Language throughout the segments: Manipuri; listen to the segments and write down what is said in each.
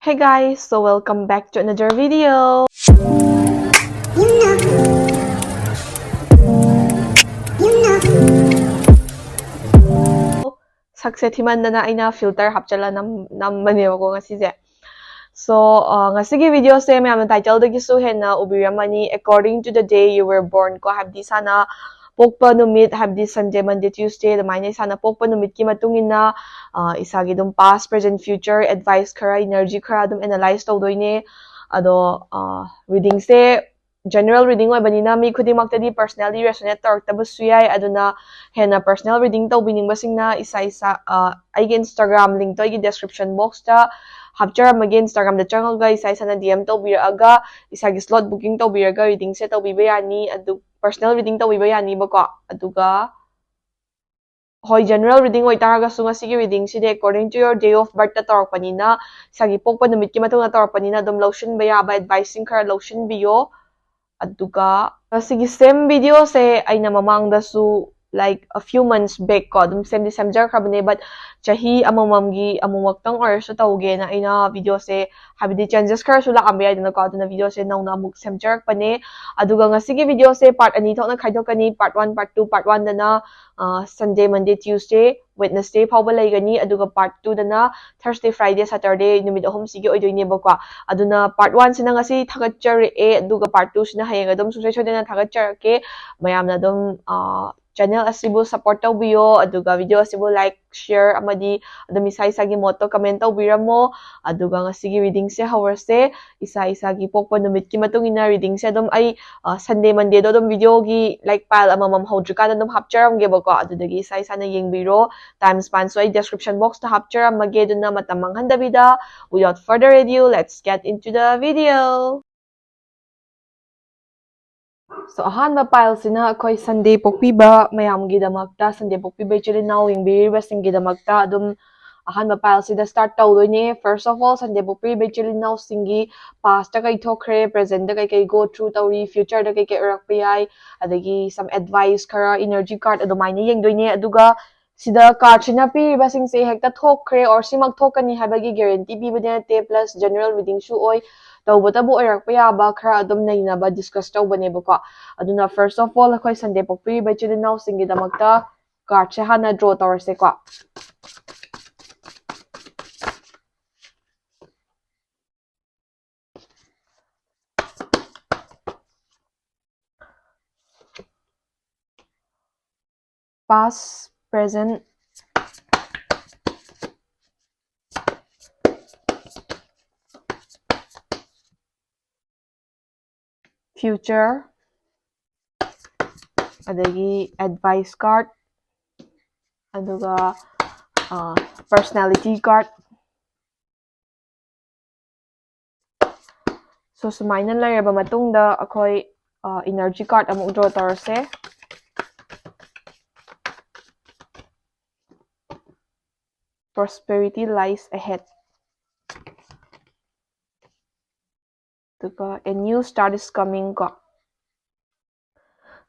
Hey guys, so welcome back to another video. Sakse thiman na aina filter hapchala nam banewa ko ngasi je. So, ngasigi video se mayam title da gisu henna ubiramani according to the day you were born ko habdi sana pokpa numit habdi Sunday, Monday, Tuesday the maine sana pokpa numit ki matungin na isagi dum past, present, future advice khara energy khara dum analyze tawdoine ado reading se general reading oibanina mi khudimактadi personally resonate tartabasu yai aduna henna personal reading tawbiningba isa aigi Instagram link to aigi description box ta hapcharamage Instagram da changanga isa na DM tawbiraga isagi slot booking tawbiraga reading se tawbiba yani adu personal reading tawbiba yani bako aduga hoi general reading oitaraga su ngasigi reading side according to your day of birth ta tarakpanina sagi pokpa numit ki matungna tarakpanina dum lotion ba yaba advising khara lotion biyo aduga sige same video se aina mamangda su like a few months back ko dum same December khabne but chahi amamamgi amumaktang or so tawge na aina video se habidi changes khara su lakam ya dina ko aduna video se nauna muk semjar pane aduga ngasigi video se part ani thokna khaidokani part 1 part 2 part 1 dana Sunday, Monday, Tuesday, Wednesday fawba laigani aduga part 2 dana Thursday, Friday, Saturday numit ahum sige oidoine bako aduna part 1 sina ngasi thagachare aduga part 2 sina hayang adum susai chodena thagacharake mayamna dum channel asibu support tawbiyo aduga video asibu like share amadi adum isa-isagi motto comment tawbiramo aduga ngasigi reading se hawarse isa-isagi pokpa numit ki matungina reading se adum ai Sunday, Monday do dum video gi like file amamam hawdrika dum hapcharamge bako adudagi isa-isa na yengbiro time span so ai description box ta hapcharamage duna matam manghandabida without further ado let's get into the video. So ahanba pile sina akoy Sunday pokpiba mayamgi damakta Sunday pokpiba chilinaw yengbiriba singi damakta adum ahanba pile sida start tawdoine first of all Sunday pokpiba chilinaw singi past ta kay thokre present ta kay go through tawri future ta kay urakpa yai adagi some advice khara energy card adumaina yengdoine aduga sida card sina piriba singse hekta thokre or simak thokani habagi guarantee pibade te plus general reading su oy tawbatabu oirakpa yaba khara adum nainaba discuss tawbanebako aduna first of all akoy Sunday pokpiriba chilinaw singi damakta card se hana draw tawrse ko past, present, future, adagi advice card, aduga personality card. So sumaina lairaba matungda akoy energy card amuk draw tawrse. Prosperity lies ahead. A new start is coming ko.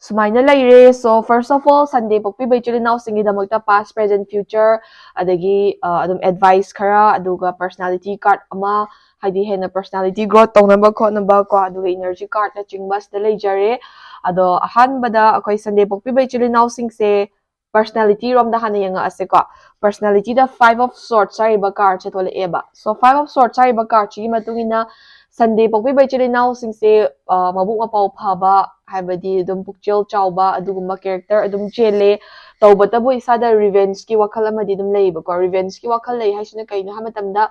Sumaina laire so first of all Sunday pokpiba chilinaw singi damakta past, present, future adagi adum advice khara aduga personality card ama haidi hena personality growth tongnaba khonaba ko aduga energy card na chingbas da leijare ado ahanbada akoy Sunday pokpiba chilinaw singse personality rom da hana yanga ase ko personality da 5 of swords sariba card se tole eba so 5 of swords sariba card chi matungina Sunday pokpiba chilinaw singse mabuk mapaw phaba habadi dum pukchel chawba adugumba character adum chele tawbatabu isada revenge ki wakal amadi dum leiba ko revenge ki wakal lei haisina kaina hamatamda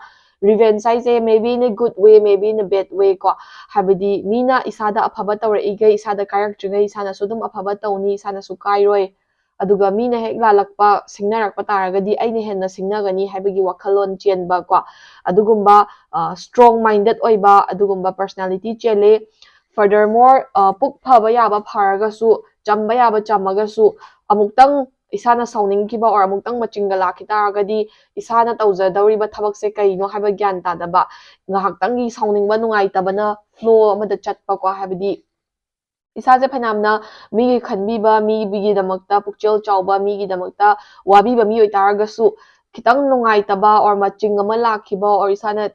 revenge haise maybe in a good way maybe in a bad way ko habadi mina isada aphaba tawra iga isada character ngai isana sudum aphaba tawni isana su kairoi aduga mina hek lalakpa singnarakpa taragadi aina henna singnagani habagi wakalon chenba ko adugumba strong minded oiba adugumba personality chele furthermore puk phaba yaba pharagasu chamba yaba chamagasu amuktang isana sauningkiba or amuktang machinga lakhi taragadi isana tawjadawriba thabakse kaino haiba gyan tadaba ngahaktangi sauningba nungaitabana flow amada chatpa ko habadi isaje phanamna migi khanbiba migi damakta pukchel chawba migi damakta wabiba mi oitaragasu kitang nungaitaba or maching ama lakhiba or isana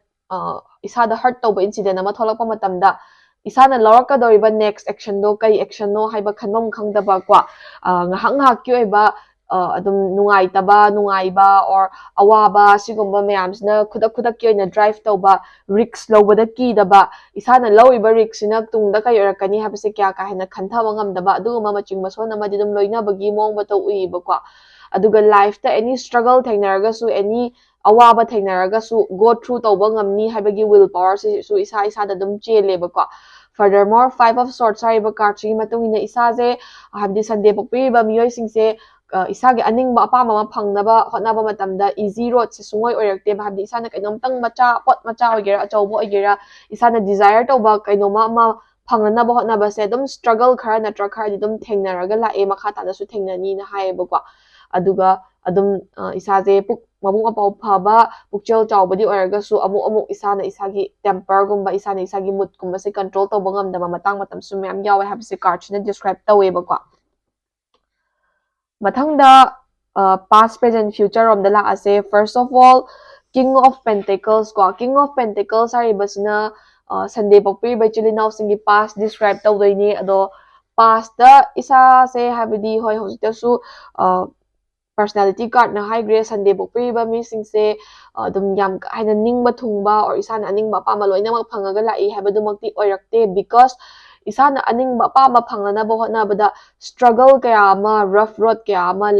isada hurt tauba incident ama tholakpa matamda isana lawrakadoriba next action do kai action no haiba khanbam khangdaba kwa ngahak ngahak ki oiba adum nungaiba or awaba sigumba mayamsna khudak ki oina drive tauba risk lobada ki daba isana lowiba risk sina tungda kai orakani habase kya ka hena khanthaba ngamdaba aduguma maching mason amadi dum loinabagi mong bato uiba kwa aduga life ta any struggle thainaragasu any awaba thainaragasu go through tauba ngamni habagi will power su isa da dum cheleba kwa furthermore five of swords haiba card chi matungina isaje habdi Sunday pokpiba miyoi singse isage aningba apama ma phangnaba hotnaba matamda easy road se sungoi oirakte habdi isana kainomtang macha pot macha oigera achaubo oigera isana desire tauba kainoma ma phanganaba hotnaba se dum struggle khara natra khara dum thengnaraga la e makha ta da su thengnani na haiba kwa aduga adum isaje puk mabung apau phaba pukchel chawbadi oiragasu amu isana isagi temper gumba isana isagi mood gumba se control tawba ngamdaba matang matam su myam yawe habse card na describe taweba kwa mathangda past present future rom da la ase first of all king of pentacles ko king of pentacles ari basina Sunday pokpi bachili now singi past describe tawdoini ado past da isa se habidi hoi hojita su personality card na high grade Sunday pokpi ba mi singse dum yam haina ningba thungba or isana aningba pa ma loina mak phangaga lai habadumakti oirakte because isana aningba pa ma phangana bo hotna bada struggle kaya ma rough road kaya ma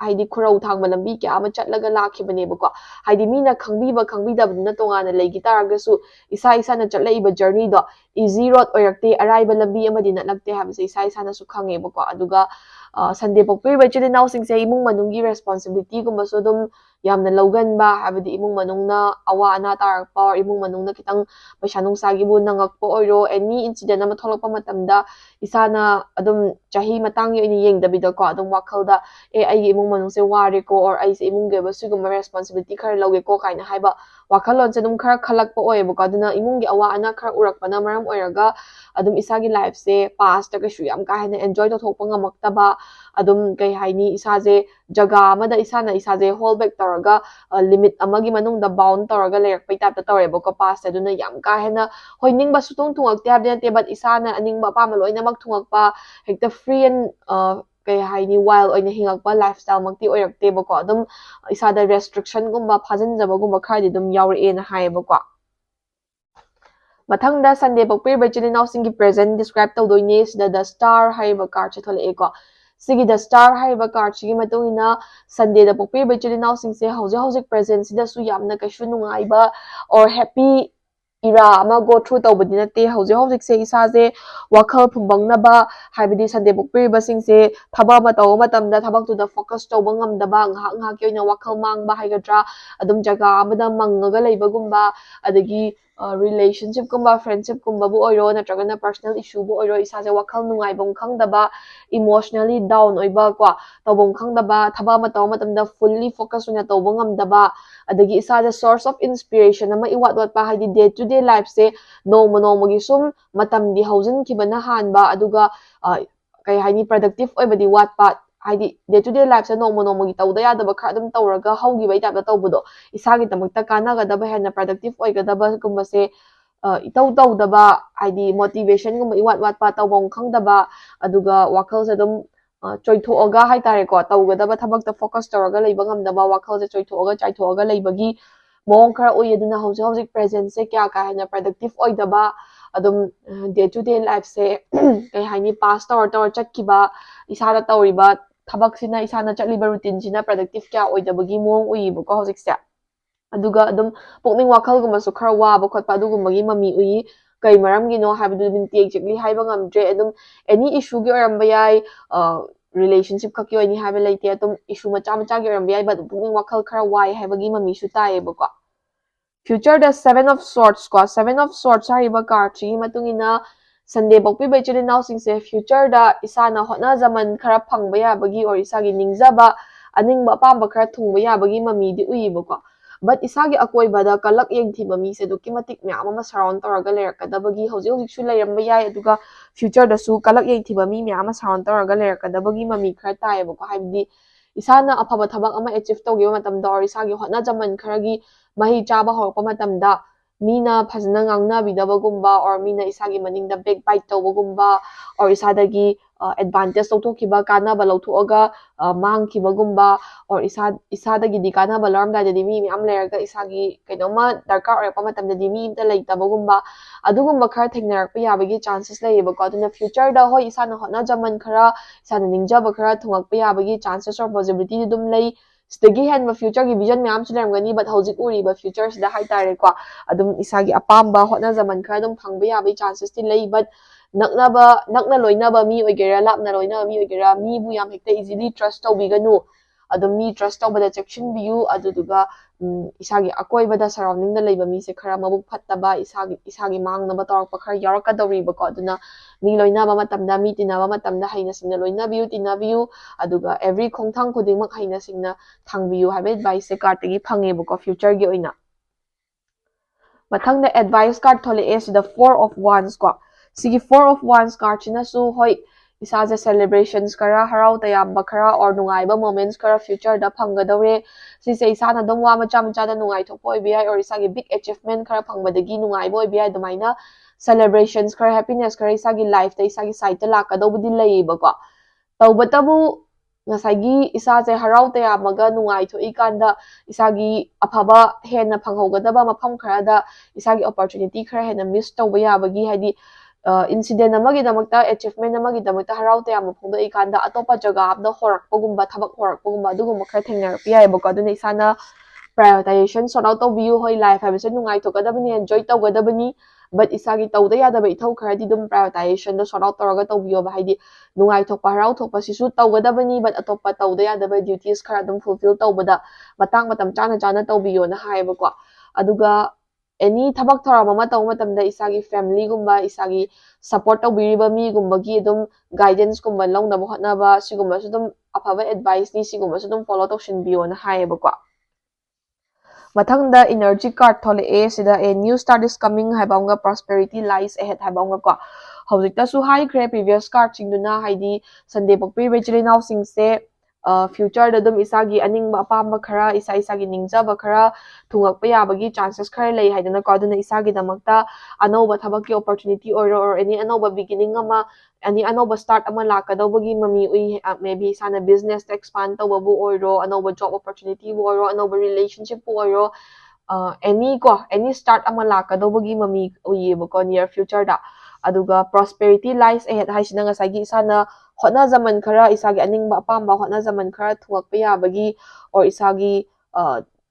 haidi khurau thangba lambi kya ama chatlaga lakhibane ba ko haidi mina khangbiba khangbidabna tongana leigi taragasu isa na chatlaiba journey do easy road oirakte arrival lambi amadi na lagte habse isa na su khange ba ko aduga Sunday pokpi bachili now singse imung manungi responsibility gumba so dum yamna logan ba habidi imung manungna awa ana tarakpa or imung manungna kitang paisa nungsagi bu nangakpo oiro any incident ama tholakpa matamda isana adum chahi matang yoini yengdabida ko adum wakhalda aigi imung manungse ware ko or aise imung ge ba sigumba responsibility khara loge ko kaina haiba wakhalon se dum khara khalakpa oiba ko aduna imunggi awa ana khara urakpana maram oiraga adum isagi life se past ta kashu yam ka hena enjoy to thokpa ngamaktaba adum kai haini isaje jaga amada isana isaje hold back taraga limit amagi manungda bound taraga lerakpai ta tareba ko past aduna yam ka hena hoiningba sutung thungakte habde but isana aningba pama loina mak thungakpa hekta free and kai haini while oina hingakpa lifestyle makti oirakte ba ko adum isada restriction gumba phajanjaba gumba khadi dum yaure na haiba ko mathangda Sunday pokpi bachili now singi present describe tawdoine sida the star haiba card che thole ko sigi the star haiba card chi matungina Sunday da pokpi bachili now singse hojik present sida su yamna kashu nungaiba or happy ira ama go through tawbadi nate hojik se isaje wakhal phumbangnaba haibidi Sunday pokpi basingse thaba ma taw matamda thabak tu da focus tawba ngamdaba ngha ngha ki oina wakhal mangba haigadra adum jaga amada mangaga leiba gumba adagi relationship kumba friendship kumba bu oiro natragana personal issue bu oiro isaje wakhal nungaibong khangdaba emotionally down oiba kwa tawbong khangdaba thaba ma taw matamda fully focus una tawbong ngamdaba adagi isaje source of inspiration ama iwat wat pa haidi day to day life se nomo gi sum matam di hausin kibana hanba aduga kai haini productive oibadi wat pa haidi day to day life se nomo gi tawda yadaba khar dum tawraga haugi bai type tawbudo isagi tamakta kanagadaba hena productive oigadaba gumbase itawdaba haidi motivation gumba iwat wat pa tawbong khangdaba aduga wakhal se dum choithoaga haitare ko tawgadaba thabakta focus tawraga leiba ngamdaba wakhal se chaithoaga leibagi mong khara oi aduna hojik present se kya ka hena productive oidaba adum day to day life se kai haini pass tawr chatkiba isada tawriba thabak sina isana chatliba routine sina productive kya oidabagi mong uiba ko hojik se aduga adum pokning wakhal gumba su khara waba khotpa adugumagi mami ui kai maramgi no habdu binti exactly haiba ngamdre adum any issue gi oramba yai relationship khaki oini haiba leite adum issue macha gi oramba yai but pokning wakhal khara wai haibagi mami su taeba ko future the seven of swords haiba card chi matungina Sunday pokpi bachili now singse future da isana hotna zaman khara phangba yabagi or isagi ningjaba aningba pamba khara thungba yabagi mami di uiba ko but isagi akoi bada kalak yengthiba mi se dokimatik myam ama surround tawraga lerakadabagi hojik su leiramba yai aduga future da su kalak yengthiba mi myam ama surround tawraga lerakadabagi mami khara taeba ko haibdi isana afaba thabak ama achieve tawgiba matamda or isagi hotna zaman kharagi mahi chaba horpa matamda mina phajana ngangnabidabagumba or mina isagi maningda backbite tawbagumba or isadagi advantage lawthokhiba kanaba lawthoaga mangkhibagumba or isadagi di kanaba larmdaidadi mi miyam lerga isagi kainoma darkar oirpa matamdadi mi imta leitabagumba adugumba khara thengnarakpa yabagi chances layebako aduna future da hoi isana hotnajaman khara isana ningjaba khara thungakpa yabagi chances or possibility dum lei sidagi henba future gi vision myam su lermgani but hojik uriba future sida haitare ko adum isagi apamba hotnajaman khara dum phangba yabagi chances ti lei but nakna loinaba mi oigera lapna loinaba mi oigera mi bu yam hekta easily trust tawbiganu adum mi trust tawbada chechinbiyu aduduga isagi akoibada surrounding da leiba mi se khara mabuk phattaba isagi mangnaba tawrakpa khara yarakadawribako aduna mi loinaba matamda mi tinaba matamda haina singna loinabiyu tinabiyu aduga every khongthang khudingmak haina singna thangbiyu haiba advice se card tagi phangebako future gi oina mathangda advice card thole sida 4 of wands ko sigi 4 of wands card china su hoi isaje celebrations kara harau tayamba khara or nungaiba moments kara future da phanggadawre sise isana dom wa macha macha da nungai thokpo ibi or isagi big achievement khara phangbadagi nungaibo ibi adumaina celebrations khara happiness khara isagi life ta isagi side ta lakadawbudi leibako tawbatabu ngasagi isaje harau tayamaga nungai thoikanda isagi afaba hena phanghaugadaba mafam khara isagi opportunity khara hena miss tawba yabagi hadi incident amagi damakta achievement amagi damakta harau tayama phongdo ikanda atopa jaga abda horakpagumba thabak horakpagumba adugumba khara thengnarakpa yabako aduna isana prioritization sort out tawbiyu hoi life habise nungai thogadabani enjoy tawgadabani but isagi tawda yadaba ithau kharadi dum prioritization do sort out tawraga tawbiyo ba haidi nungai thokpa harau thokpa sisu tawgadabani but atopa tawda yadaba duties khara dum fulfill tawbada matang matam chana chana tawbiyo na haibako aduga any thabak thoram ama taw matamda isagi family gumba isagi support tawbiriba mi gumbagi dum guidance gumba lawnaba hotnaba sigumba su dum afaba advice ni sigumba su dum follow tawshinbiyo na haibako mathangda energy card thole sida a new start is coming haibaunga prosperity lies ahead haibaunga ko hojikta su high grade previous card singduna haidi sunday pokpi bachelor singse future da dum isagi aningba apamba khara isagi ningjaba khara thungakpa yabagi chances khara lei haidana ko aduna isagi damakta anoba thabaki opportunity or any anoba beginning ama any anoba start ama lakadawbagi mami ui maybe sana business expand tawbabu oiro anoba job opportunity bu oiro anoba relationship bu oiro any start ama lakadawbagi mami uyebako near future da aduga prosperity lies ahead haisina ngasagi isana hotnajaman khara isagi aningba apamba hotnajaman khara thungakpa yabagi or isagi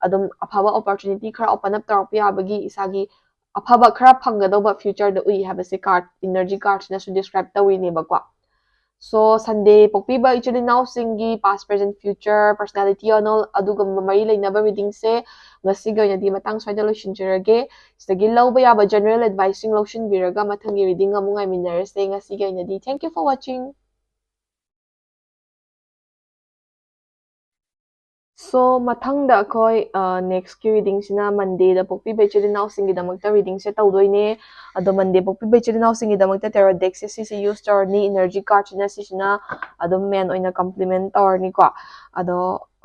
adum afaba opportunity khara open up tawrakpa yabagi isagi afaba khara phanggadawba future da ui habase card energy cards na su describe tawinebako so sunday pokpiba ichilinaw singi past present future personality anol aduga mari leinaba reading se ngasiga yadi matang swaida loishinjirage sidagi lawba yaba general advising lotion biraga mathangi reading amu ngai minarase ngasiga yadi thank you for watching so mathangda khoi next ki reading sina monday da pokpi bechilinaw singi damakta reading se tawdoine ado monday pokpi bechilinaw singi damakta tarot deck se si use torni energy card sina sina ado men oina complement torni ko ado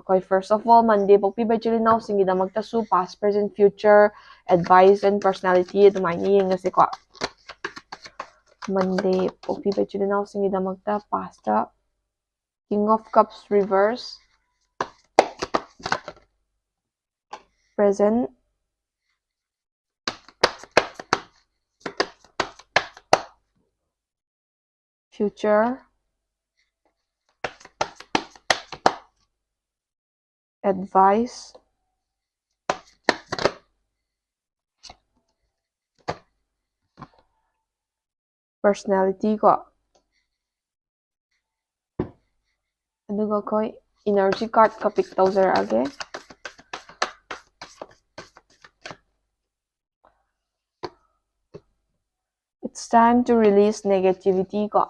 khoi first of all monday pokpi bechilinaw singi damakta su past present future advice and personality adumaini yengase ko monday pokpi bechilinaw singi damakta past king of cups reverse present future advice personality ko aduga koi energy card ka pick tawzarage it's time to release negativity ko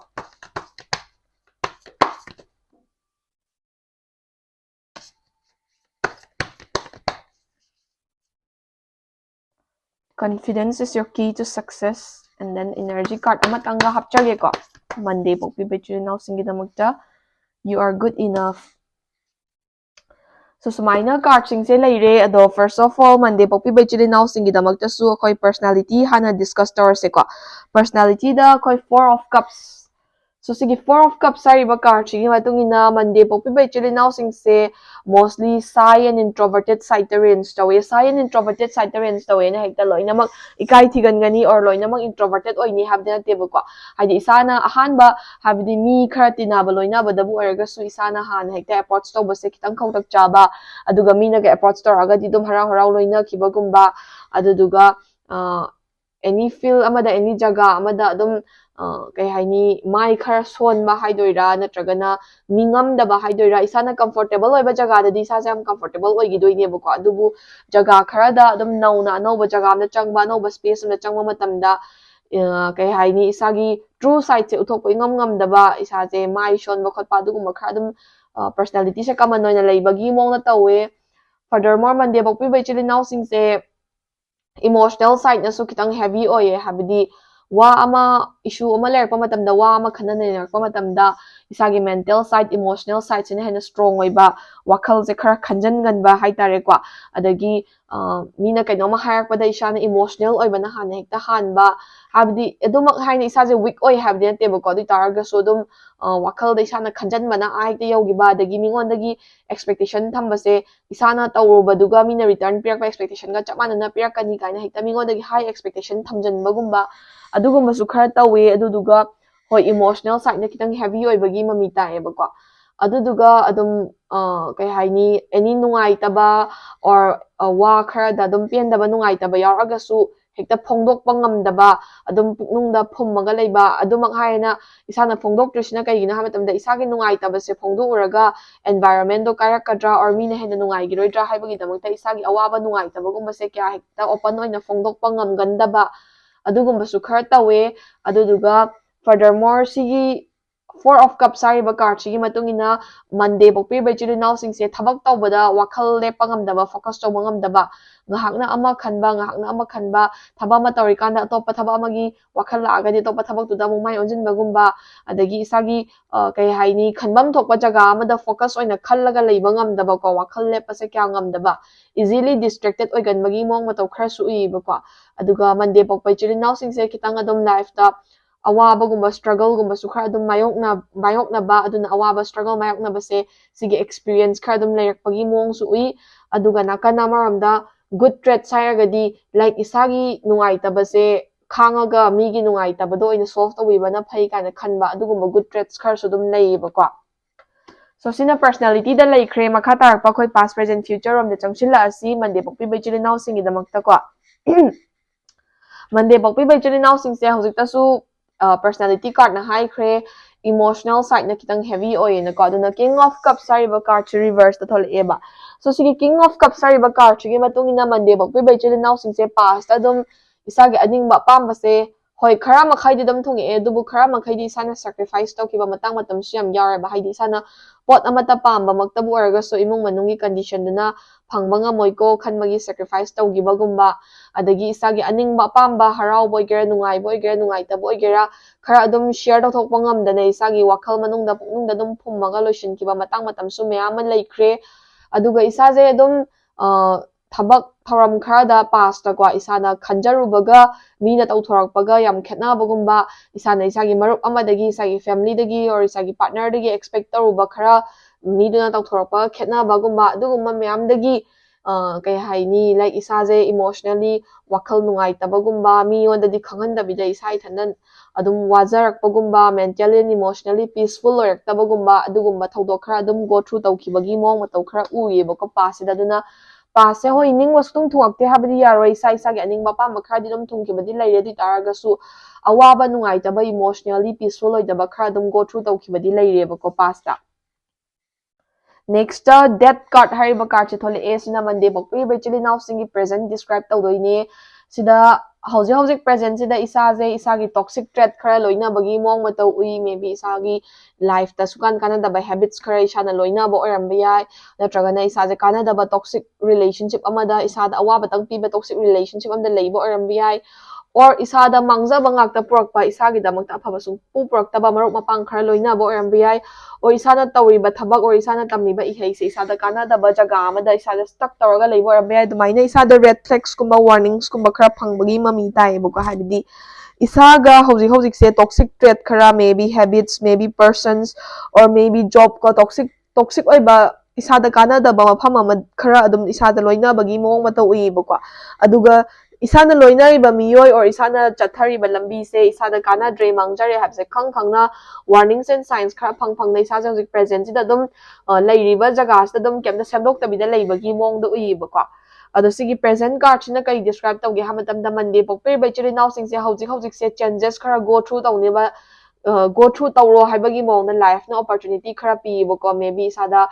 confidence is your key to success and then energy card amatanga hapchage ko monday pokpi bechilinaw singi damakta you are good enough So sumaina card sing se leire ado first of all Monday pokpi bechili now singi damak ta su koi personality hana discuss tor se ko personality da koi 4 of cups so sigi 4 of cups sari ba card sigi matung ina Monday pokpi bechili now sing se mostly shy and introverted side the range tawe shy and introverted side the range tawe na hekta loina mak ikai thigan gani or loina mak introverted oi ni habde na tebo ko haidi isana ahanba habdi mi khara tinaba loina ba dabu eraga su isana han hekta approach to base kitang khautak chaba aduga mina ga approach to raga di dum harau harau loina kibagumba aduduga any field amada any jaga amada adum kai haini mai khara sonba haidoira natragana mingamdaba haidoira isana comfortable oiba jaga da di isa jam comfortable oigi doine bako adubu jaga khara da adum nauna no ba jaga na changba no ba space na changba matamda kai haini isagi true side se uthok ingam ngam daba isa je mai shon ba khotpa adugum khara adum personality se common oina leibagi mong na tawe furthermore Monday bokpi bechili now sing se emotional side na so kitang heavy oye habidi wa ama issue ama lerpa matamda wa ama khanana lerpa matamda isagi mental side emotional side sine hena strong oiba wakhal je khara khanjan ganba haitare kwa adagi mina kaino ma hayak pada isana emotional oiba na hana hekta hanba habdi edumak haina isa je weak oi habdi na tebo ko di targa so dum wakhal de isana khanjan mana ai te yogi ba adagi mingon dagi expectation thambase isana tawrubaduga mina return pirak expectation ga chamana na pirak kani kaina hekta mingon dagi high expectation thamjan bagumba adugumba su khara tawe aduduga hoi emotional side na kitang heavy oibagi mami tae bako aduduga adum kai haini any nungai taba or wa khara da dum pen daba nungai taba yaraga su hekta phongdok pangam daba adum puknung da phummaga leiba adumak haina isana phongdok trisina kaigina hamatamda isagi nungai taba se phongdok uraga environment do karakadra or mina hena nungai giroidra haibagi damakta isagi awaba nungai taba gumba se kya hekta open oina phongdok pangam gandaba adugumba su khara tawe aduduga furthermore sigi 4 of cups sariba card sigi matungina Monday pokpi bechili now sing se thabak tawbada wakhal lepa ngamdaba focus tawba ngamdaba ngahakna ama khanba thaba ma tawri kanda atopa thaba amagi wakhal laagadi topa thabak tuda mumai onjinba gumba adagi isagi kai haini khanbam thokpa jaga amada focus oina khallaga leiba ngamdaba ko wakhal lepa se kya ngamdaba easily distracted oiganbagi mong mataw khara su uiba ko aduga Monday pokpai chili now sing se kitang adum life ta awabagumba struggle gumba su khara adum mayokna ba aduna awaba struggle mayokna ba se sige experience khara adum leirakpagi mong su ui aduga nakana maramda good trait sairagadi like isagi nungai tabase khangaga migi nungai tabado oina solve tawiba na phai kana khanba adugumba good traits khara su dum leiba ko so sina personality da laikre makha tarpa khoi past present future rom de changchila asi Monday pokpi bechili now singi damakta ko Monday pokpi bechili now sing se hojikta su personality card na high kre emotional side na kitang heavy oy na ko aduna king of cups sariba card chi reverse ta thol eba so sigi king of cups sariba card chi matung ina Monday pokpi bechili now sing se past adum isagi aning ba pamba se hoi khara makhai di dam thungi e dubu khara makhai di sana sacrifice to kiba matang matam siam yar ba haidi sana pot amata pamba maktabu araga so imong manungi condition duna phangba nga moiko khanmagi sacrifice to giba gumba adagi isagi aning ba pamba harau boigera nungai ta boigera khara adum share to thokpa ngamdana isagi wakhal manungda puknungda dum phummaga loishin kiba matang matam su meyam laikre aduga isaje adum thabak thoram khara da past ta kwa isana khanjarubaga mina tawthorakpaga yam khetnabagumba isana isagi marup amadagi isagi family dagi or isagi partner dagi expect taruba khara miduna tawthorakpa khetnabagumba adugumba meyamdagi kai haini like isaje emotionally wakhal nungai tabagumba mi ondadi khanghandabida isai thanan adum wajarakpagumba mentally and emotionally peaceful oiraktabagumba adugumba thodok khara adum go through tawkhibagi mong mataw khara uye bako pasida duna pase hoi ningwa sutung thungakte habdi yaroi sai sagi aningba pamba khara dum thungkibadi laire di taraga su awaba nungai taba emotionally peaceful oidaba khara dum go through tawkhibadi laire bako pasta next death card hariba card che thole a sina Monday pokpi bechili now singi present describe tawdoine sida hojik present sida isagi toxic trait khara loina bagi mong mataw ui maybe isagi life ta sukan kana da by habits khara isana loina bo oramba yai natraga na isaje kana da toxic relationship amada isada awa batang piba toxic relationship amda leiba oramba yai or isada mangjaba ngakta purakpa isagi damakta afaba sung pupraktaba maruk mapang khara loinaba oiramba yai or isana tawriba thabak or isana tamliba ihaise isada kanadaba jaga amada isada stuck tawraga leiba oiramba yai dumaina isada red flags kumba warnings kumba khara phangbagi mami taibako habidi isaga hojik se toxic trait khara maybe habits maybe persons or maybe job ko toxic oiba isada kanadaba mafam ama khara adum isada loinabagi mawong mata uibako aduga isana loinariba miyoi or isana chathariba lambi se isada kanadre mangjare habse khangna warnings and signs khara phangna isada hojik present sida dum leiriba jaga sida dum kemda semdok tabida leibagi mawong da uibako ado sigi present card sina kai describe tawge hamatamda Monday pokpiriba chiri naw singse hojik se changes khara go through tawniba go through tawro haibagi mawna life na opportunity khara pi bako maybe isada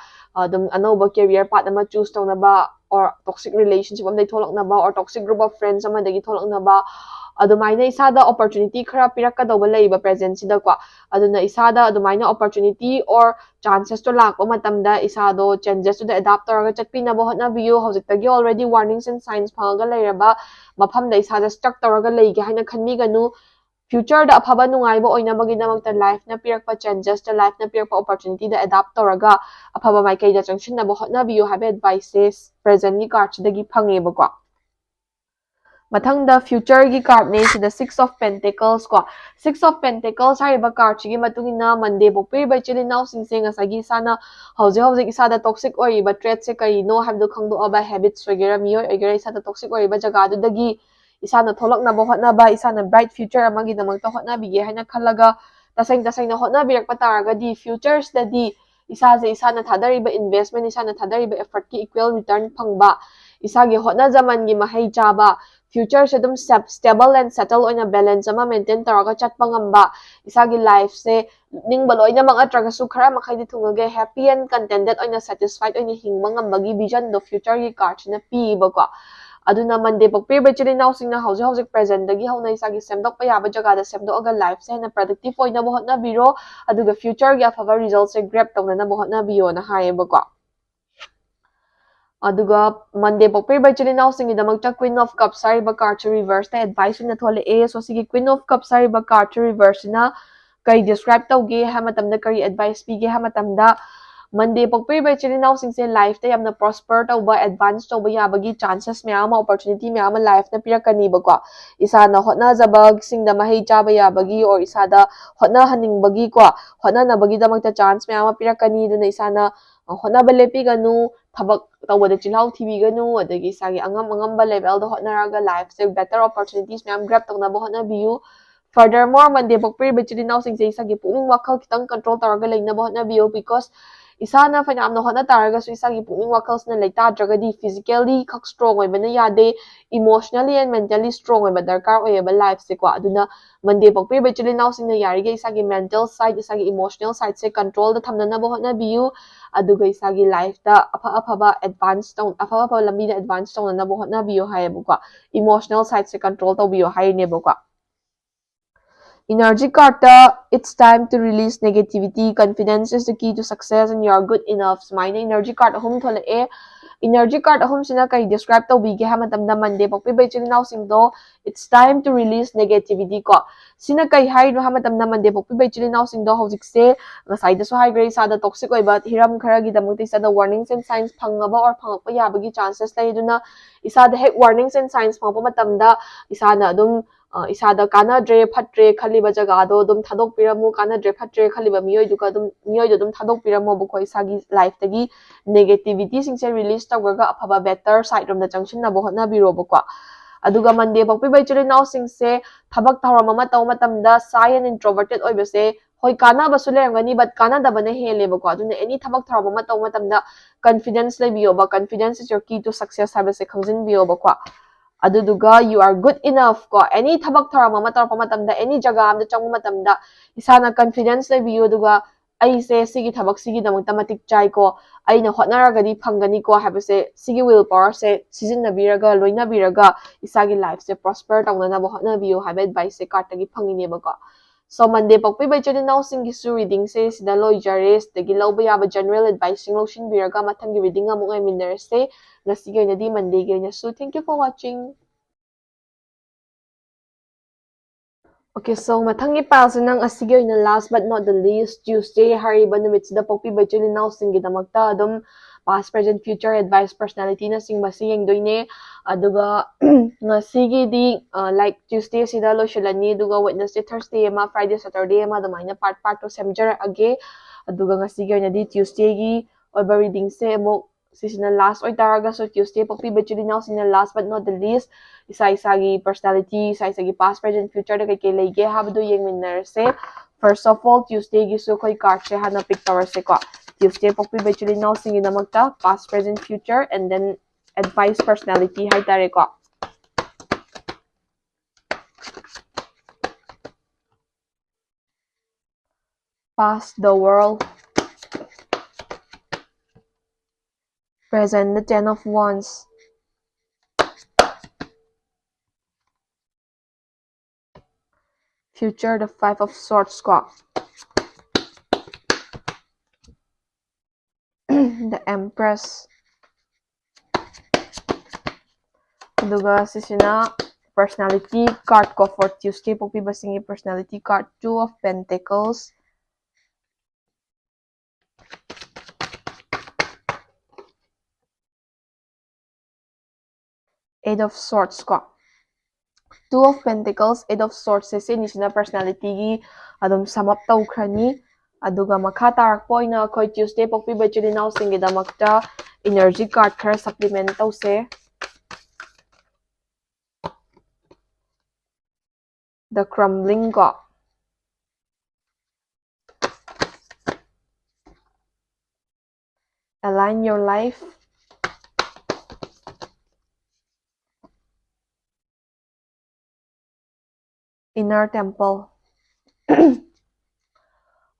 dum anoba career path ama choose tawnaba or toxic relationship amdai tholaknaba or toxic group of friends amadagi tholaknaba adumaina isada opportunity khara pirakadaba leiba present sida ko aduna isada adumaina opportunity or chances to lakpa matamda isado changes to the adapt tawraga chatpinaba hotnabiyu hojiktagi already warnings and signs phangaga leiraba mafamda isada stuck tawraga leige haina khanmiganu future da afaba nungaiba oinabagidamakta life na pirakpa changes da life na pirakpa opportunity da adapt tawraga afaba maikai da changshinnaba hotnabiyu haiba advices present gi card sidagi phangebako mathangda future gi card ne sida 6 of pentacles ko 6 of pentacles hariba card chigi matungina Monday pokpiriba chili naw singse ngasagi sana hojik isada toxic oriba trait se kai no habdu khangdo aba habits wagera miyoi agera isada toxic oriba jaga du dagi isana tholaknaba hotnaba isana bright future amagi damakta hotnabige haina khalaga taseng na hotnabirak pataragadi futures dadi isana thadariba investment isana thadariba effort ki equal return phangba isagi hotna zaman gi mahai chaba future se dum stable and settle oina balance ama maintain taraga chatpa ngamba isagi life se ningba loina mang atraga su khara makhai di thungage happy and contented oina satisfied oina hingba ngambagi vision do future gi card na pi bako aduna Monday pokpiriba chili naw singna hojik present dagi hauna isagi semdok pa yaba jaga da semdoga life se na productive oina bo hotna biro aduga future gi afava results se grab tawna na bo hotna biyo na haibako aduga Monday pokpiriba chili naw singi damakta Queen of Cups hariba card reverse ta advice na thole e so sigi Queen of Cups hariba card reverse na kai describe tawge ha matamda kari advice pige ha matamda Monday pokpiriba chili naw singse life ta yamna prosper tawba advance tawba yabagi chances mayam opportunity mayam life na pirakani bako isana hotna jabag singda mahai chaba yabagi or isada hotna haningbagi ko hotna nabagi damakta chance mayam pirakani duna isana hotna balepi ganu thabak tawada chilhau tv ganu adagi isagi angamba level da hotnaraga life se better opportunities mayam grab tawna bo hotna biyu furthermore Monday pokpiriba chili naw singse isagi puning wakal kitang control tawraga leina bo hotna biyu because isana fanamna hotna taraga su isagi puning wakals na leita dragadi physically khak strong oi bana yade emotionally and mentally strong oi ba darkar oi ba life se ko aduna Monday pokpiriba chili naw singna yariga isagi mental side isagi emotional side se control da thamna na bo hotna biyu aduga isagi life da afaba advance tong afaba lambi da advance tong na bo hotna biyu haibako emotional side se control to biyu haine bako Energy card, it's time to release negativity. Confidence is the key to success and you are good enough. Sumay energy card ahum thole e. Energy card ahum sina kay describe to bigi ha matamda Monday pokpibay chili naw singdo. It's time to release negativity ko. Sina kay hay no ha matamda Monday pokpibay chili naw singdo hojik se ngasay da so high grade sada toxic oi but hiram khara gi damukti sada warnings and signs phangaba or phangakpa yabagi chances lay duna isada hek warnings and signs phangpa matamda isana adum isada kanadre phatre khaliba jaga do dum thadok piramu kanadre phatre khaliba miyoi duka dum miyoi dum thadok piramu bukoi isagi life tagi negativity singse release tawga afaba better side rom da changshin na bo hotna biro bako aduga Monday pokpibay chili naw singse thabak thawram ama taw matamda shy and introverted oibase hoi kana basu lerangani but kana da bana hele bako aduna any thabak thawram ama taw matamda confidence le biyo ba confidence is your key to success habase khangjin biyo bako aduduga you are good enough ko any thabak tharam ama tarpa matamda any jaga amda changma matamda isana confidence le biyo duga ai se sigi thabak sigi damangta matik chai ko aina hotnaragadi phangani ko habase sigi will power se season na biraga loina biraga isagi life se prosper tawna na bo hotna biyo have advice se kartagi phangine ba ko so Monday pokpi bai chodi now singi su reading se sida loi jares tagi loba yaba general advice sing lotion biraga mathangi reading amu ngai minner se ngasi gi na di Monday gi na su thank you for watching Okay, so mathanggi paalse nang asigi oina last but not the least Tuesday hariba numitida pokpiba ichilinaw singgidamakta adum past present future advice personality na singbasi yengdoine aduga ngasigi di like Tuesday sida loisilani aduga Wednesday Thursday ama Friday Saturday ama adumaina part to semjar age aduga ngasigi oina di Tuesday gi oiba reading se amok sisina last oitaraga so Tuesday pokpiba ichilinaw sina last but not the least isa-isagi personality, isa-isagi past, present, future na kay lege habdo yengminarse. First of all, Tuesday gisu koy card se hana pictorse ko. Tuesday pokpi bechuli now singi namagta past, present, future, and then advice personality hay tare ko. Past the world. Present the 10 of Wands. Future the 5 of Swords ko. The Empress. Aduga sisina personality card ko for Tuesday pokpi basingi personality card 2 of Pentacles. Eight of Swords ko. Two of Pentacles, Eight of Swords se nisina personality gi adum sum up tawkrani aduga makha tarakpo ina khoi Tuesday pokpi bachuli naw singi damakta energy card khara supplement tawse. The Crumbling ko. Align your life. Inner Temple.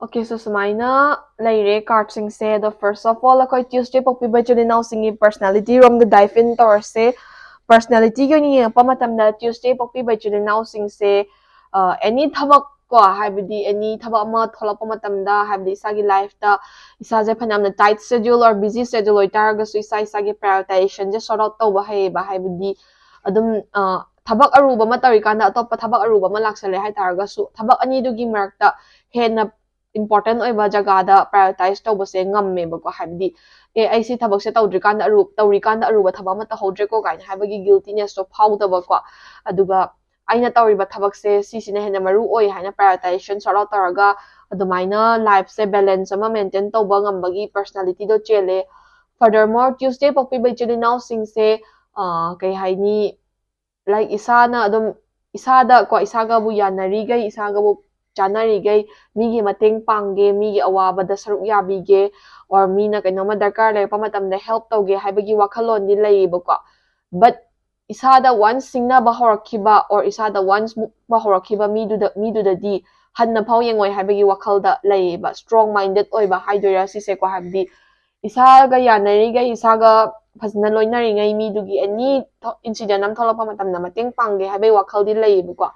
Okay, so sumaina laire card sing se the first of all akoy Tuesday pokpi bachuli naw singi personality rom the dive in torse personality gi ni pamatam na Tuesday pokpi bachuli naw sing se any thabak ko haibidi any thabak ama tholapa matamda haibidi isagi life ta isaje phanamna tight schedule or busy schedule oitaraga su isagi prioritization je sort out tawba ba haibidi adum thabak aruba ma tarikanda atoppa thabak aruba ma laksale hai taraga su thabak ani dugi marakta hena important oiba jagada prioritize tawbase ngammebako haibidi aisi thabakse tawdrikanda aruba thabak ama tahodreko kaina haibagi guiltiness to phawdabako aduga aina tawriba thabakse sisina hena maru oi haina prioritization sort out taraga adumaina life se balance ama maintain tawba ngambagi personality do chele. Furthermore, Tuesday pokpi baichili now singse kay haini like isana adum isada ko isaga bu yanari gai isaga bu chanari gai migi mateng pangge migi awabada saruk yabige or mina kainoma darkar lay pamatamda help tawge haibagi wakhalon di layibako but isada once singna bahorakiba or isada once bahorakiba miduda di hanna phaw yengoi haibagi wakhalda layba strong minded oiba haidoira sise ko habdi isaga yanari gai isaga fazna loinari ngai midugi any incident am tholapa matamna mateng pangge habai wakhaldi layibako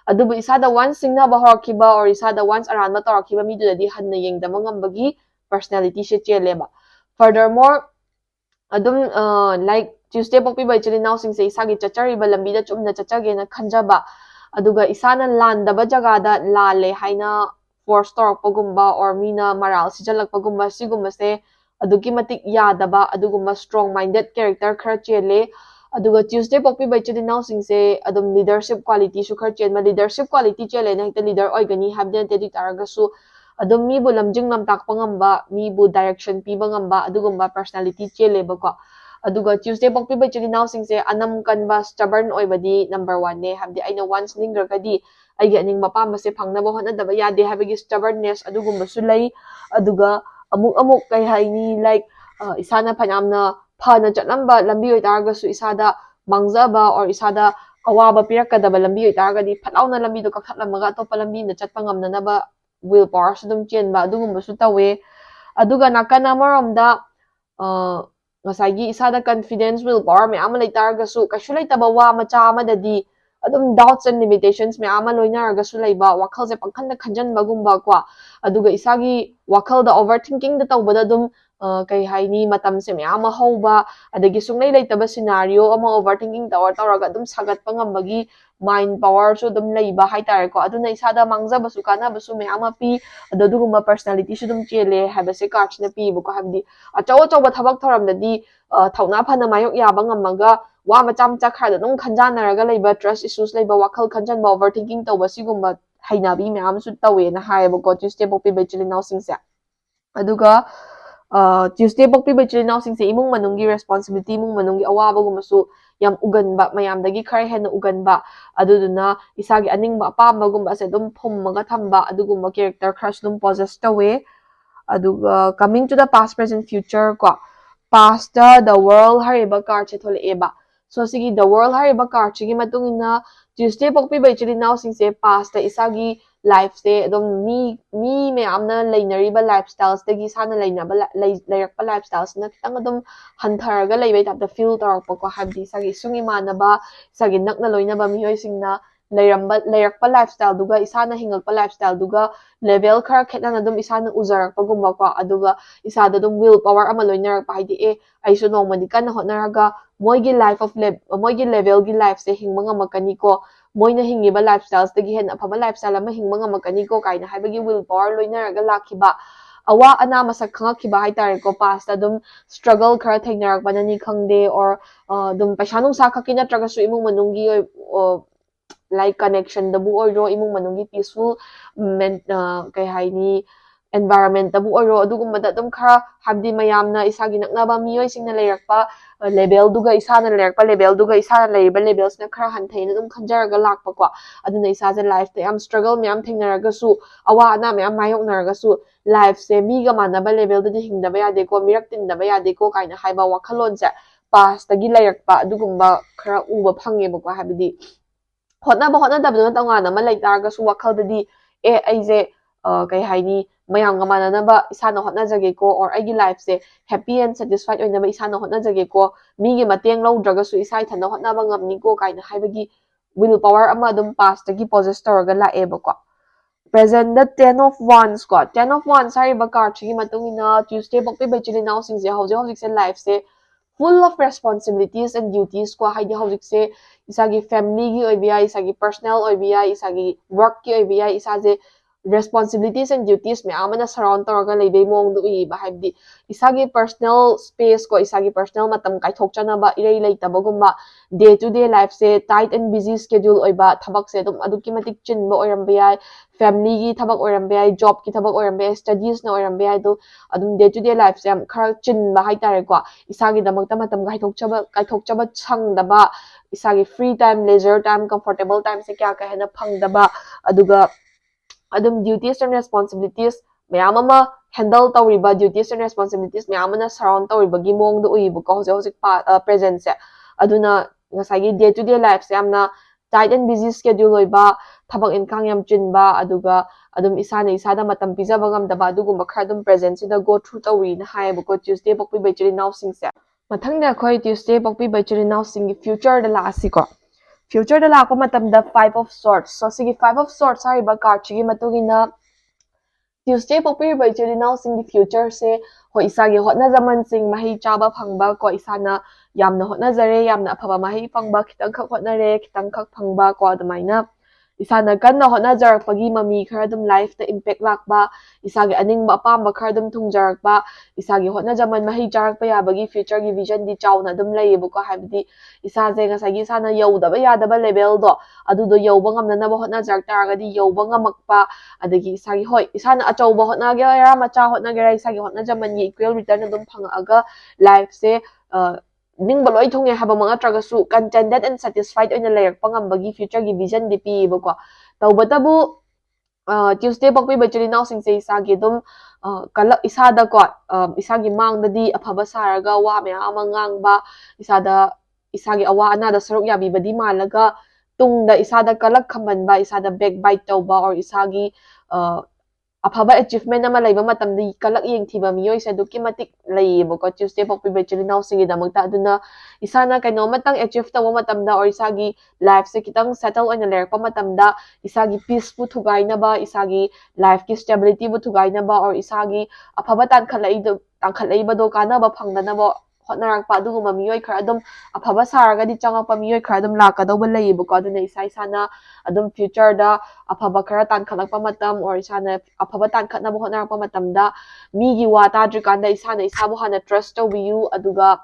adubu isada once singna bahorakiba or isada once aran ma torakiba midudadi hanna yengdama ngambagi personality se cheleba. Furthermore, adum like Tuesday pokpi baichili now singse isagi chachariba lambida chumna chachagena khanjaba aduga isana landaba jagada lale haina force torpagumba or mina maral sijalakpagumba sigumase adugi matik yadaba adugumba strong minded character khara chele aduga Tuesday pokpi baichili now singse adum leadership quality su khara chelma leadership quality chele na hita leader oigani habden tedi taragasu adum mi bu lamjing lam takpa ngamba mi bu direction piba ngamba adugumba personality chele bako aduga Tuesday pokpi baichili now singse anam kanba stubborn oibadi number 1 ne habdi aina once ningragadi aigi aning mapambase phangnaba honadaba yade habigi stubbornness adugumba su lay aduga amuk kai haini like isana phanamna phana chatlamba lambi oitaraga su isada mangjaba or isada awaba pirakadaba lambi oitaragadi phalauna lambi do kakhatlamaga atopa lambi na chatpa ngamnanaba will power su dum chenba adugumba su tawe aduga nakana maromda ngasagi isada confidence will power me ama leitarga su kashu leitaba wa macha amadadi adum doubts and limitations me ama loinaraga su leiba wakhalse pangkhanna khanjanba gumba kwa aduga isagi wakhalda overthinking da tawbada dum kay haini matam se myam hauba adagi sungnai leitaba scenario ama overthinking tawraga adum sagatpa ngambagi mind power su dum leiba haitare ko aduna isada mangzaba su kana basu myam pi aduguma personality su dum chele habase cards na pi bu ko habdi achaw ba thabak thoramdadi thauna phana mayok yaba ngamaga wa macham cha khada dum khanjanaraga leiba trust issues leiba wakhal khanjan ba overthinking tawba sigumba hainabi myam su tawe na haiba ko Tuesday pokpi bechili now singsa aduga Tuesday pokpi bechili now singse imung manungi responsibility imung manungi awaba gumasu yam uganba mayamdagi khara hena uganba aduduna isagi aningba apamba gumba se dum phummaga thamba adugumba character crush dum possess tawe aduga coming to the past present future ko past the world hariba card che thole eba so sigi the world hariba card chi gi matungina Tuesday pokpi bechili now singse past isagi life se adum mi me amna leinariba lifestyles dagi sana leinaba leirakpa lifestyles na kitang adum hantharaga leibai tapta feel tarakpa ko habdi sagi sungi manaba sagi nakna loinaba mihoi singna leirakpa lifestyle duga isana hingalpa lifestyle duga level khara khetna adum isana ujarakpa gumba ko aduga isada dum will power ama loinarakpa haidi aisu nongmani kana hotnaraga moigi life of moigi level gi life se hingma ngamakani ko moina hingiba lifestyles dagi hen afaba lifestyle ama hingma ngamakani ko kaina haibagi will power loinaraga lakhiba awa ana masak khangakhiba haitare ko past adum struggle khara thengnarakpanani khangde or dum paisa nungsa khaki natraga su imung manungi like connection dabu oiro imung manungi peaceful kay haini environment dabu oiro adugumba da dum khara habdi mayamna isagi naknaba miyoi singna leirakpa level duga isana leirakpa level duga isana leiba levels na khara hantheina dum khanjaraga lakpa ko aduna isa je life te am struggle myam thengnaraga su awa ana myam mayok naraga su life se mi ga manaba level da hingdaba yade ko mirak tindaba yade ko kaina haiba wakhalon se past tagi leirakpa adugumba khara uba phange ba ko habdi hotnadabduna tongana ama leitargasu wakhaldadi aise kay haini mayamga mananaba isana hotnajage ko or aigi life se happy and satisfied oinaba isana hotnajage ko migi mateng lawdragasu isa ithana hotnaba ngamni ko kaina haibagi will power ama adum past tagi possess tawraga laeba ko present the 10 of wands ko 10 of wands hariba card chi matungina Tuesday pokpi bechili now singse hojik se life se full of responsibilities and duties ko haidi hojik se isagi family gi oibia isagi personal oibia isagi work ki oibia isaje responsibilities and duties me amana surround tawraga leibei mong du i ba haibdi isagi personal space ko isagi personal matam kaithokchana ba irei leitabagumba day to day life se tight and busy schedule oiba thabak se dum aduki matik chinba oiramba yai family gi thabak oiramba yai job ki thabak oiramba yai studies na oiramba yai do adum day to day life se am khara chinba haitare ko isagi damakta matam kaithokchaba changdaba isagi free time leisure time comfortable time se kya ka hena phangdaba aduga adum duties and responsibilities mayam ama handle tawriba duties and responsibilities mayam na surround tawribagi mong do uibu ko hojik present se aduna ngasagi day to day life se amna tight and busy schedule oiba thabak income yam chinba aduga adum isada matam pijaba ngamdaba adugumba khara dum present sida go through tawri na haibu ko Tuesday pokpi bechili now sing se mathangda khoi Tuesday pokpi bechili now sing gi future da la asiko future da lakpa matamda 5 of swords so sigi 5 of swords hariba card chigi matugina Tuesday pokpi bechili now sing gi future se ho isagi hotna zaman sing mahi chaba phangba ko isana yamna hotna jare yamna aphaba mahi phangba khitang khak hotna re khitang khak phangba ko admaina isana kanna hotna jarakpagi mami khara dum life ta impact lakba isagi aningba apamba khara dum thungjarakba isagi hotna jaman mahi jarakpa yabagi future gi vision di chawna dum leibu ko habdi isaje ngasagi sana yodaba yadaba level do adudo yoba ngamnanaba hotna jarak taragadi yoba ngamakpa adagi isagi hoi isana achauba hotna gera macha hotna gera isagi hotna jaman gi equal return dum phangaga life se ningba loi thonge haba manga tragasu contented and satisfied oina layakpa ngambagi future gi vision di pi bako tawbatabu Tuesday pokpi bechili now sing se isagi dum kala isada ko isagi mangdadi afaba saraga wa me amangangba isagi awa anada saruk yabi badi malaga tungda isada kalak khamanba isada backbite tawba or isagi afaba achievement ama laiba matamda kalak yengthiba miyoi se duki matik laibo ko Tuesday pokpi bechili now singi damakta aduna isana kaino matang achieve tawa matamda or isagi life se kitang settle oina lerpa matamda isagi peace pu thugaina ba isagi life ki stability bu thugaina ba or isagi afaba tan khalai ꯇꯥꯡꯈꯠꯂꯛꯏꯕꯗꯣ ꯀꯥꯟꯅꯕ ꯐꯪꯗꯅꯕ ꯍꯣꯠꯅꯔꯛꯄ ꯑꯗꯨꯒꯨꯝꯕ ꯃꯤꯑꯣꯏ ꯈꯔ ꯑꯗꯨꯝ ꯑꯐꯕ ꯁꯥꯔꯒꯗꯤ ꯆꯪꯉꯛꯄ ꯃꯤꯑꯣꯏ ꯈꯔ ꯑꯗꯨꯝ ꯂꯥꯛꯀꯗꯧꯕ ꯂꯩꯌꯦꯕꯀꯣ ꯑꯗꯨꯅ ꯏꯁꯥꯅ ꯑꯗꯨꯝ ꯐ꯭ꯌꯨꯆꯔꯗ ꯑꯐꯕ ꯈꯔ ꯇꯥꯟꯈꯠꯂꯛꯄ ꯃꯇꯝ ꯑꯣꯔ ꯏꯁꯥꯅ ꯑꯐꯕ ꯇꯥꯟꯈꯠꯅꯕ ꯍꯣꯠꯅꯔꯛꯄ ꯃꯇꯝꯗ ꯃꯤꯒꯤ ꯋꯥ ꯇꯥꯗ꯭ꯔꯤꯀꯥꯟꯗ ꯏꯁꯥꯅ ꯏꯁꯥꯕꯨ ꯍꯥꯟꯅ ꯇ꯭ꯔꯁ ꯇꯧꯕꯤꯌꯨ ꯑꯗꯨꯒ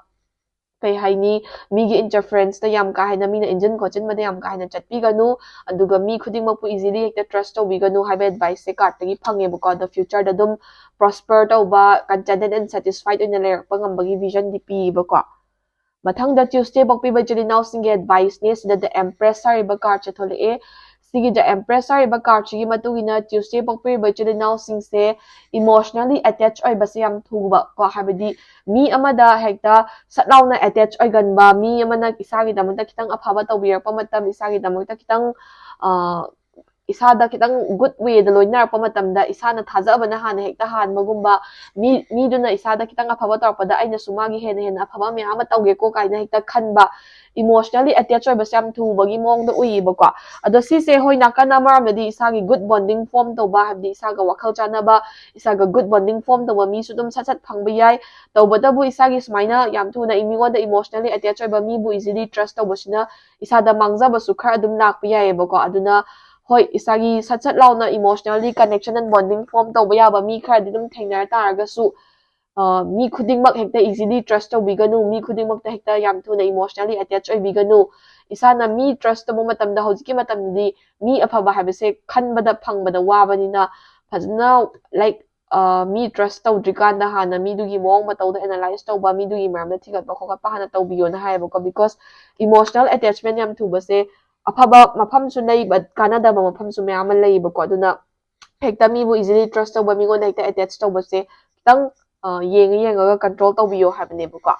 kay haini migi interference ta yam ka haina mina engine khochinbada yam ka haina chatpiganu aduga mi khudingmak pu easily hekta trust tawbiganu haiba advice se card tagi phangebo the future da dum prosper tawba contented and satisfied oina lerakpa ngambagi vision di piba ko mathangda Tuesday bokpiba chilinaw singe advice ne sida the empress hariba card chathole sigi the empress hariba card chigi matugina Tuesday bokpiba chilinaw singse emotionally attached oi base yam thuba ko habidi mi amada hekta satlauna attach oiganba mi amana isagi damata kitang afaba tawbirakpa matam isagi damata kitang isada kitang good way da loinarpa matamda isana thajabana hana hekta hanmagumba mi duna isada kitang afaba tawpada aina sumagi hena afaba mi ama tawge ko kaina hekta khanba emotionally attached oibase yam thubagi mongda uibako ado sise hoi nakana maramdi isagi good bonding form tawba habdi isaga wakhal chanaba isaga good bonding form tawba mi sudum sat phangba yai tawbadabu isagi sumaina yam thuna imigoda emotionally attached oiba mi bu easily trust tawbasina isada mangjaba su khara dum lakpa yai bako aduna hoi isagi sat launa emotionally connection and bonding form tawba yaba mi khara dum thengnar taragasu mi khudingmak hekta easily trust tawbiganu mi khudingmak ta hekta yam thuna emotionally attached oibiganu isana mi trust tawba matamda hojiki matamdi mi afaba habase khanbada phangbada wabanina fajna like mi trust tawdrikanda hana mi dugi mong matawda analyze tawba mi dugi maramda thigatba khokatpa hana tawbiyo na hayabako because emotional attachment yam thubase afaba mafam su lei but kanada ba mafam su mayam lei bako aduna hekta mi bu easily trust tawba mi ngon hekta attach tawbase tang yenga control tawbiyo habane bako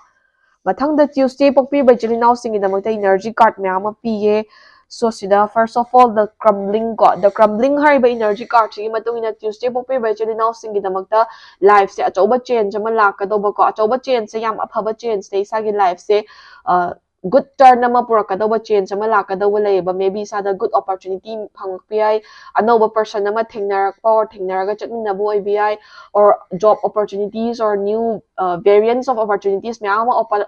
mathangda Tuesday pokpiba chilinaw singi damakta energy card mayam piye so sida first of all the crumbling hariba energy card chi matungina Tuesday pokpiba chilinaw singi damakta life se achoba change ama lakadoba ko achoba change se yam afaba change se isagi life se good turn ama purakadoba change ama lakadoba leiba maybe sada good opportunity phangpi anova person ama thengnarakpa or thengnaraga chatminabu oibi or job opportunities or new variants of opportunities mayam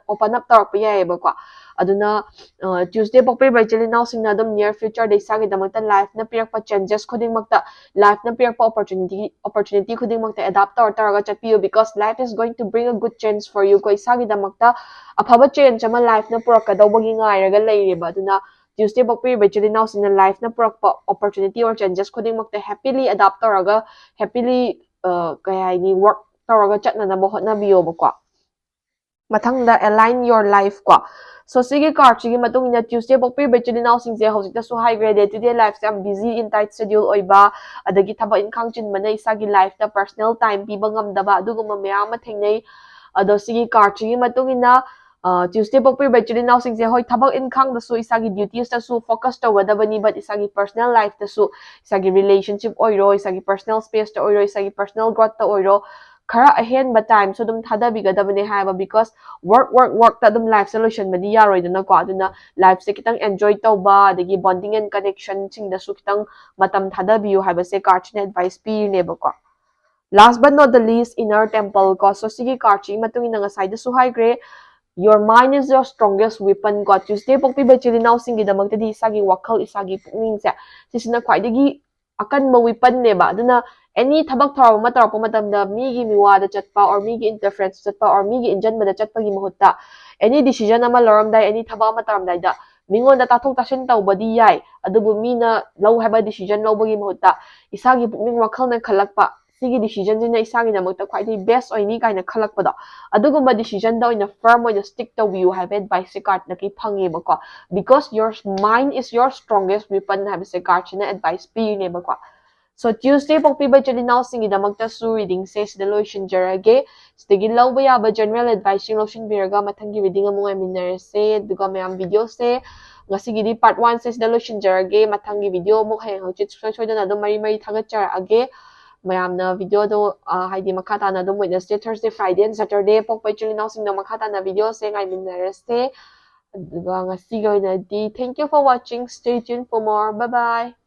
open up tarakpa yaiba ko aduna Tuesday pokpiba chilinaw singna dum near future de isagi damakta life na pirakpa changes khudingmakta life na pirakpa opportunity khudingmakta adapt taraga chatpiyo because life is going to bring a good chance for you ko isagi damakta afaba change ama life na purakadawbagi ngairaga leireba aduna Tuesday pokpiba chilinaw singna life na purakpa opportunity or changes khudingmakta happily adapt taraga happily kayani work taraga chatnanaba hotnabiyo bako mathangda align your life ko so sigi card chigi matungina Tuesday pokpiba chilinaw singse hojikta su high grade day to day life am busy in tight schedule oiba adagi thaba inkhang chinbana isagi life ta personal time piba ngamdaba aduguma mayam thengnei ado sigi card chigi matungina Tuesday pokpiba chilinaw singse hoi thabak inkhang da su isagi duties ta su focus tawgadabani but isagi personal life ta su isagi relationship oiro isagi personal space ta oiro isagi personal growth ta oiro khara ahenba time so dum thadabigadabane haiba because work ta dum life solution badi yaroidana ko aduna life se kitang enjoy tawba adagi bonding and connection chingda su kitang matam thadabiyu haiba se card ne advice pi ne ba ko last but not the least inner temple ko so sigi card chi matungina nga side su high grade your mind is your strongest weapon ko Tuesday pokpiba chilinaw singi damakta di isagi wakhal isagi pukning se sisina khwaidagi akan ma weapon ne ba aduna any thabak tharaw ma tarawpa matamda migi miwada chatpa or migi interference chatpa or migi injanbada chatpagi mahutta any decision ama loramdai any thabak ama taramdai da mingonda tathok tashin tawbadi yai adubu mina law haba decision lawbagi mahutta isagi pukning wakhal na khalakpa sigi decision jina isagi namakta khwaidai best oini kaina khalakpada adugumba decision da oina firm oina stick tawbiyu haiba advice card na ki phange bako because your mind is your strongest weapon haiba se card china advice pi ne bako so Tuesday pokpiba chilinaw singi damakta su reading se sida loishinjarage sidagi lawba yaba general advice sing loishinbiraga mathangi reading amunga minarase duga mayam video se ngasigidi part 1 se sida loishinjarage mathangi video muk hayang hauchit soidana dum mari thagatjarage mayamna video do haidi makata na dum Wednesday Thursday Friday and Saturday pokpai chilinaw singna makata na video se ngai minarase duga ngasiga na di thank you for watching stay tuned for more bye bye